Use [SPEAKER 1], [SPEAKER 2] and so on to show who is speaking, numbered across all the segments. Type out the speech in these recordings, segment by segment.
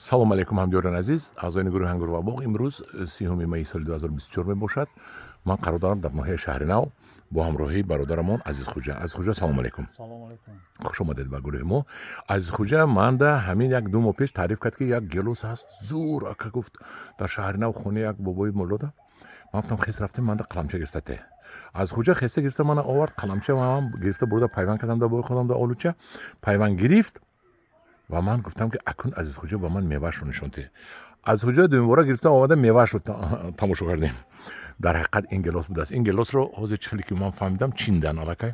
[SPEAKER 1] салом алейкум ҳамҷоёрон азиз, аъзоини гурӯҳи ҳангур ва боғ. Имрӯз 30 майи соли 2024 мебошад. Ман қарор дорам дар ноҳияи шаҳри нав бо ҳамроҳии бародарамон Азизхӯҷа. Азизхӯҷа, салом алейкум. Хуш омадед ба гурӯҳи мо. Азизхӯҷа манда ҳамин як ду моҳ пеш таъриф кард ки як гелос ҳаст зур, ака гуфт дар шаҳри нав хонаи як бобои молода. Ман гуфтам хес рафтем манда қаламча гирифта те. Азизхӯҷа хеста гирифта мана овард, қаламча ман гирифта бурда пайванд кардам дар бори худам дар олуча. Пайванд гирифт ва ман гуфтам ки акун Азизхӯҷа ба ман мевашро нишон те. Азизхӯҷа дуюмбора гирифта омада мевашро тамошо кардем. Дар ҳақиқат ин гелос будааст. Ин гелосро ҳозир чӣ хеле ки ман фаҳмидам чиндан алакай.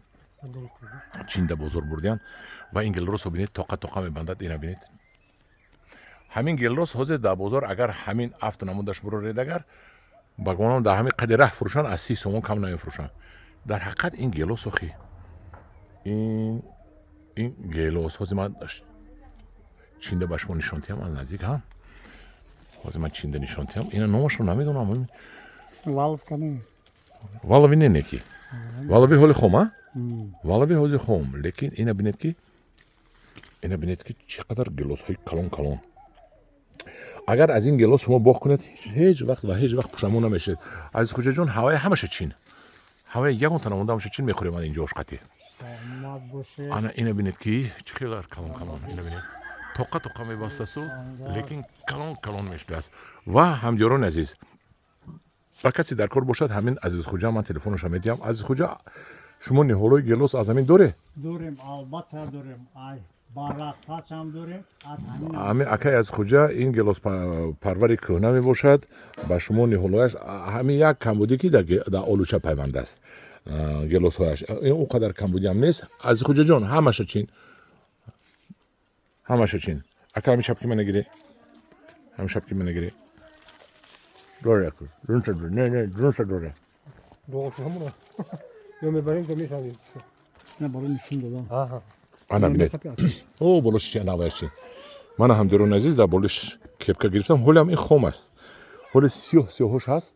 [SPEAKER 1] Чинда бозор бурдиян ва ин гелосро бинед тоқа мебандад. Ина бинед. Ҳамин гелос ҳозир дар бозор агар ҳамин афту намудаш буроред агар ба гумонам дар ҳамин қадри раҳ фурӯшанд аз 30 сомон кам намефурӯшанд. Дар ҳақиқат ин гелос охи. Ин гелос ҳозир ман чинда ба шумо нишонтиям аз наздик ҳа. Ҳозир ман чинда нишонтиям. Ина номашро намедонам. Валави не неки. Валави ҳоли хом а? Валави ҳози хом. Лекин ина бинед ки чӣ қадар гелосҳои калон. Агар аз ин гелос шумо боғ кунед ҳеҷ вақт пушамон намешед. Азизхӯҷа ҷон, ҳаваи ҳамаша чин. Ҳаваи ягонта намонда ҳамаша чин мехӯрем ан инҷо ошқатӣ. Ана ина бинед ки чӣ қадар калон. Ина бинед. Тоқа мебастасу, лекин калон мешудааст. Ва ҳамҷоёрони азиз, ба касе дар кор бошад ҳамин Азизхӯҷа ман телефонашро медиҳам. Азизхӯҷа, шумо ниҳолои гелос аз ҳамин доре?
[SPEAKER 2] Дорем, албатта дорем. Барақачам дорем.
[SPEAKER 1] Ҳамин акай Азизхӯҷа ин гелос парвари кӯҳна мебошад. Ба шумо ниҳолояш ҳамин як камбудӣ ки дар олуча пайванд аст. Гелосҳояш ин он қадар камбудӣ ҳам нест. Азизхӯҷа ҷон, ҳамаша чин. Ака ҳамин шапки мана гирӣ. Доре аку. Рунса доре. Не, рунса доре.
[SPEAKER 2] Не, барои нишон додам.
[SPEAKER 1] Ана бинед. О, болош чин, наваяш чин. Мана ҳамҷоёрони азиз дар болиш кепка гирифтам. Ҳолиам ин хом аст. ҳоли сиёҳош ҳаст.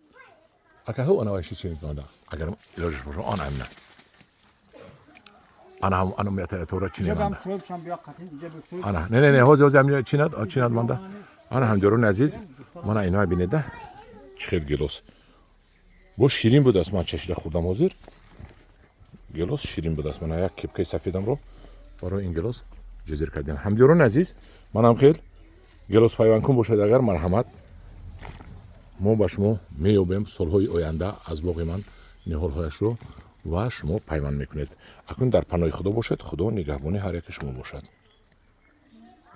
[SPEAKER 1] Ака ҳо наваяши чин манда. Агар илоҷаш бошад, ана ҳамина. Ана метаятора чин манда. Ана не ҳозир ҳамин чинад манда. Ана ҳамҷоёрони азиз, мана иноа бинеда. Чӣ хел гелос. Бо ширин будааст, ман чашида хӯрдам ҳозир. Гелос ширин будааст. Мана як кепкаи сафедамро барои ин гелос ҷазир кардем. Ҳамҷоёрони азиз, манам хел гелос пайвандкун бошад агар марҳамат, мо ба шумо меёбем солҳои оянда аз боғи ман ниҳолҳояшро ва шумо пайванд мекунед. Акун дар паноҳи худо бошед. Худо нигаҳбони ҳар яки шумо бошад.